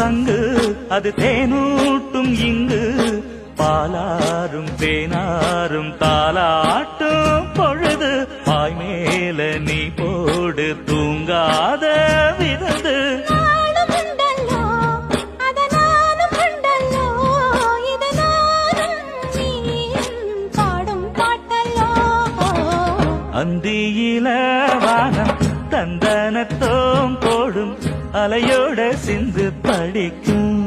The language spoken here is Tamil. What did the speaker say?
சங்கு அது தேனூட்டும் இங்கு பாலாரும் தேனாரும் தாலாட்டும் பொழுது பாய் மேல நீ போடு தூங்காத விருந்து அந்தியில வானம் தந்தனத்தோம் போடும் அலையோட சிந்து படிக்கும்